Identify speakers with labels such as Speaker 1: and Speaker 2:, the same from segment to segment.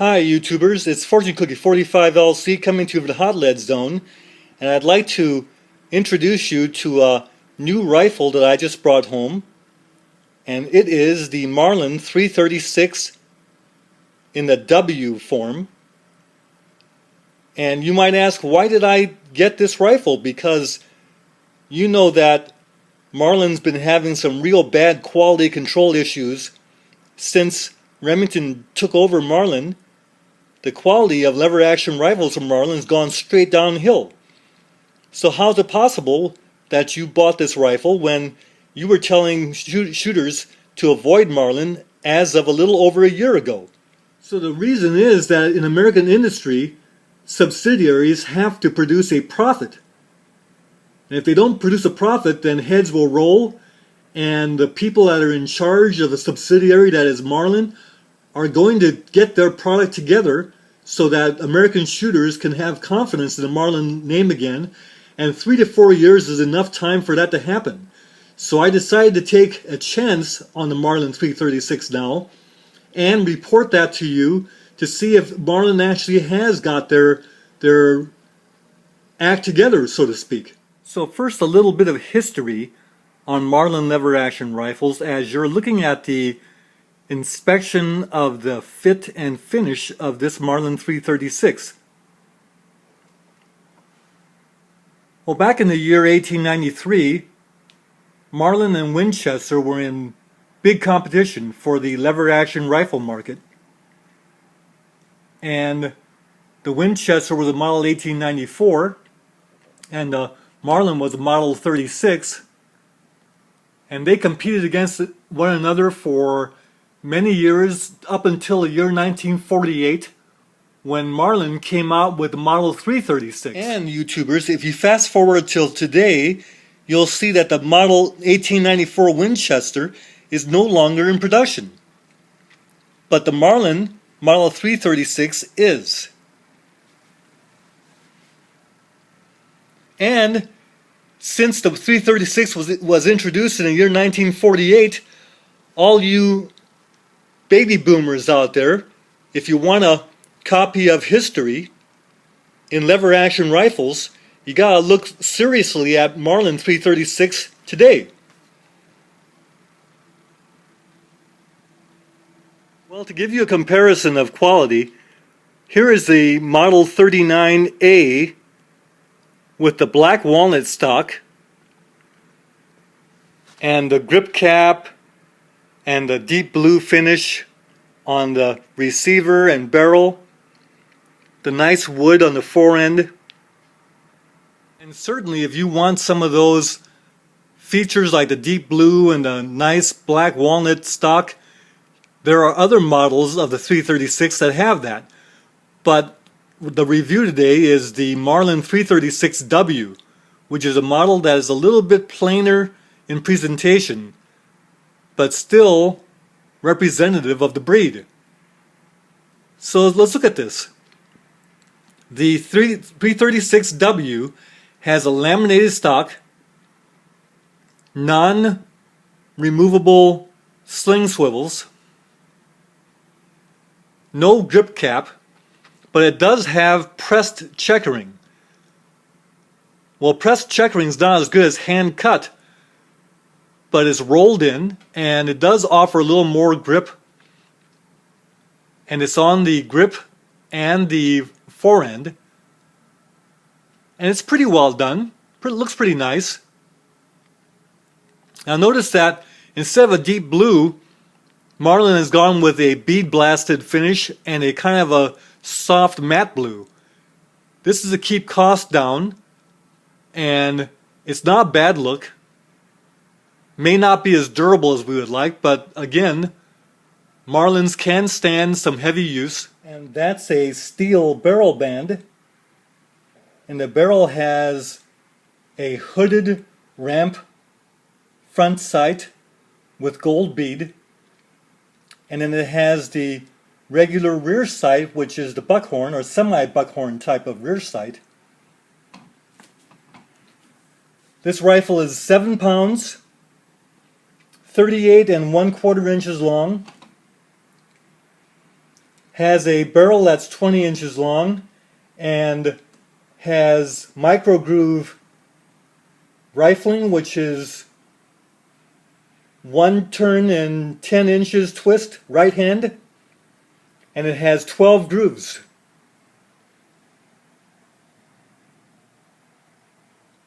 Speaker 1: Hi YouTubers, it's Fortune Cookie 45 LC coming to you from the Hot Lead Zone, and I'd like to introduce you to a new rifle that I just brought home, and it is the Marlin 336 in the W form. And you might ask, why did I get this rifle? Because you know that Marlin's been having some real bad quality control issues since Remington took over Marlin. The quality of lever action rifles from Marlin has gone straight downhill. So how's it possible that you bought this rifle when you were telling shooters to avoid Marlin as of a little over a year ago? So the reason is that in American industry, subsidiaries have to produce a profit. And if they don't produce a profit, then heads will roll, and the people that are in charge of the subsidiary that is Marlin are going to get their product together so that American shooters can have confidence in the Marlin name again, and 3 to 4 years is enough time for that to happen. So I decided to take a chance on the Marlin 336 now and report that to you to see if Marlin actually has got their act together, so to speak. So first, a little bit of history on Marlin lever action rifles as you're looking at the inspection of the fit and finish of this Marlin 336. Well, back in the year 1893, Marlin and Winchester were in big competition for the lever action rifle market. And the Winchester was a model 1894 and the Marlin was a model 36, and they competed against one another for many years up until the year 1948 when Marlin came out with the Model 336. And YouTubers, if you fast forward till today, you'll see that the Model 1894 Winchester is no longer in production. But the Marlin Model 336 is. And since the 336 was introduced in the year 1948, all you baby boomers out there, if you want a copy of history in lever action rifles, you gotta look seriously at Marlin 336 today. Well, to give you a comparison of quality, here is the Model 39A with the black walnut stock and the grip cap and the deep blue finish on the receiver and barrel, the nice wood on the forend. And certainly if you want some of those features like the deep blue and the nice black walnut stock, there are other models of the 336 that have that. But the review today is the Marlin 336W, which is a model that is a little bit plainer in presentation, but still representative of the breed. So let's look at this. The 336W has a laminated stock, non-removable sling swivels, no grip cap, but it does have pressed checkering. Well, pressed checkering is not as good as hand cut, but it's rolled in, and it does offer a little more grip, and it's on the grip and the forend, and it's pretty well done. It looks pretty nice. Now notice that instead of a deep blue, Marlin has gone with a bead blasted finish and a kind of a soft matte blue. This is to keep costs down, and it's not a bad look. May not be as durable as we would like, but again, Marlins can stand some heavy use. And that's a steel barrel band, and the barrel has a hooded ramp front sight with gold bead, and then it has the regular rear sight, which is the buckhorn or semi-buckhorn type of rear sight. This rifle is 7 pounds, 38 1/4 inches long, has a barrel that's 20 inches long and has micro groove rifling, which is 1 turn and 10 inches twist right hand, and it has 12 grooves.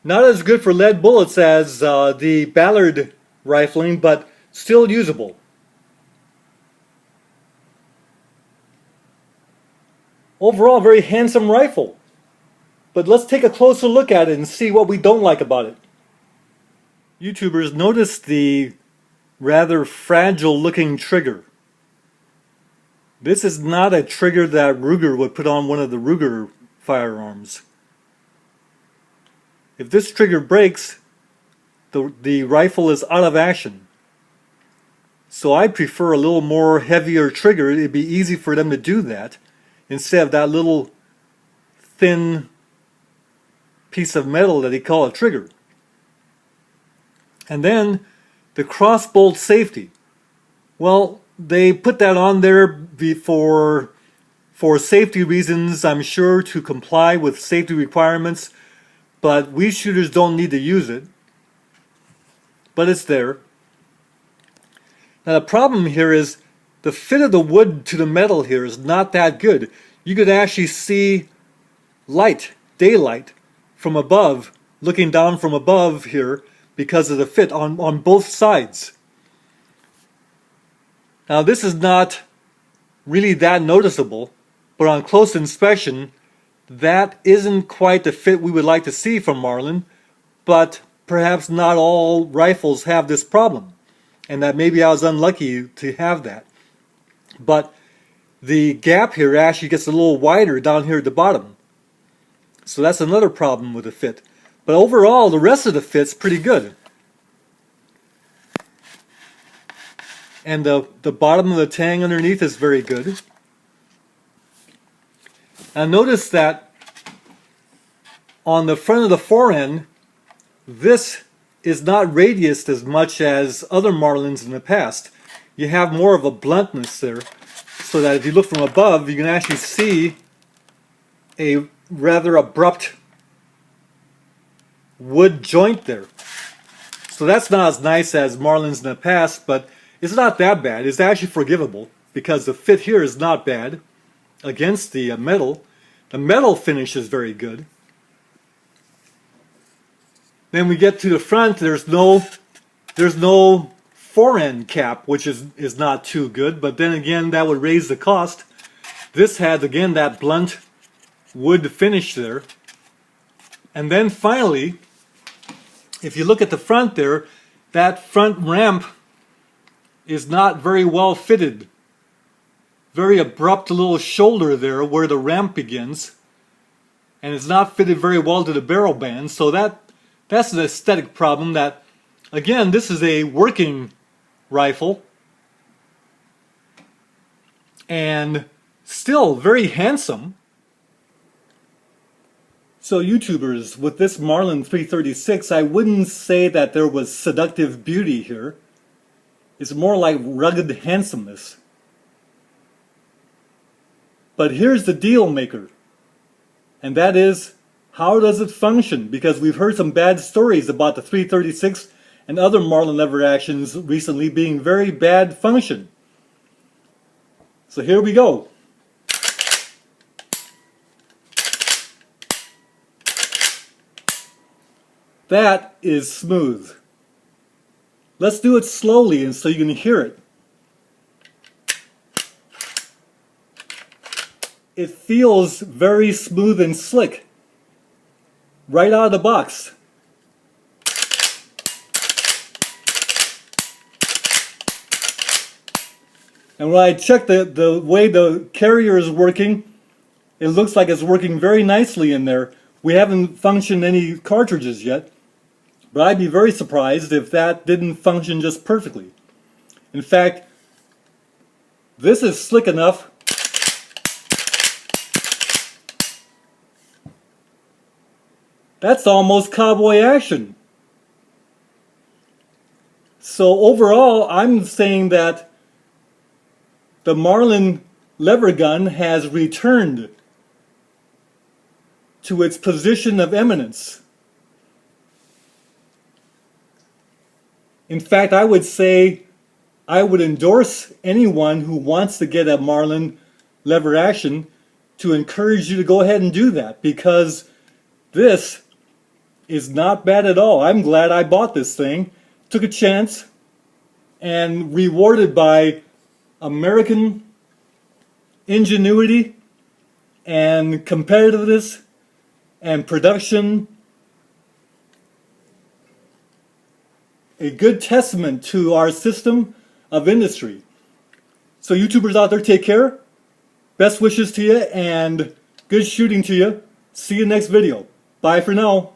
Speaker 1: Not as good for lead bullets as the Ballard rifling, but still usable. Overall, very handsome rifle. But let's take a closer look at it and see what we don't like about it. YouTubers, notice the rather fragile looking trigger. This is not a trigger that Ruger would put on one of the Ruger firearms. If this trigger breaks, the rifle is out of action. So I prefer a little more heavier trigger. It'd be easy for them to do that instead of that little thin piece of metal that they call a trigger. And then the crossbolt safety. Well, they put that on there for safety reasons, I'm sure, to comply with safety requirements, but we shooters don't need to use it. But it's there. Now the problem here is the fit of the wood to the metal here is not that good. You could actually see light, daylight, from above, looking down from above here because of the fit on both sides. Now this is not really that noticeable, but on close inspection, that isn't quite the fit we would like to see from Marlin, but perhaps not all rifles have this problem, and that maybe I was unlucky to have that. But the gap here actually gets a little wider down here at the bottom. So that's another problem with the fit. But overall, the rest of the fit's pretty good. And the bottom of the tang underneath is very good. Now notice that on the front of the forend, this is not radiused as much as other Marlins in the past. You have more of a bluntness there, so that if you look from above, you can actually see a rather abrupt wood joint there. So that's not as nice as Marlins in the past, but it's not that bad. It's actually forgivable because the fit here is not bad against the metal. The metal finish is very good. Then we get to the front. There's no forend cap, which is not too good, but then again that would raise the cost. This has again that blunt wood finish there. And then finally, if you look at the front there, that front ramp is not very well fitted. Very abrupt little shoulder there where the ramp begins, and it's not fitted very well to the barrel band. So that's an aesthetic problem. That again, this is a working rifle and still very handsome. So YouTubers, with this Marlin 336, I wouldn't say that there was seductive beauty here. It's more like rugged handsomeness. But here's the deal maker, and that is, how does it function? Because we've heard some bad stories about the 336 and other Marlin lever actions recently being very bad function. So here we go. That is smooth. Let's do it slowly and so you can hear it. It feels very smooth and slick right out of the box. And when I check the way the carrier is working, it looks like it's working very nicely in there. We haven't functioned any cartridges yet, but I'd be very surprised if that didn't function just perfectly. In fact, this is slick enough that's almost cowboy action. So overall, I'm saying that the Marlin lever gun has returned to its position of eminence. In fact, I would say I would endorse anyone who wants to get a Marlin lever action to encourage you to go ahead and do that, because this is not bad at all. I'm glad I bought this thing, took a chance, and rewarded by American ingenuity and competitiveness and production. A good testament to our system of industry. So YouTubers out there, take care. Best wishes to you and good shooting to you. See you next video. Bye for now.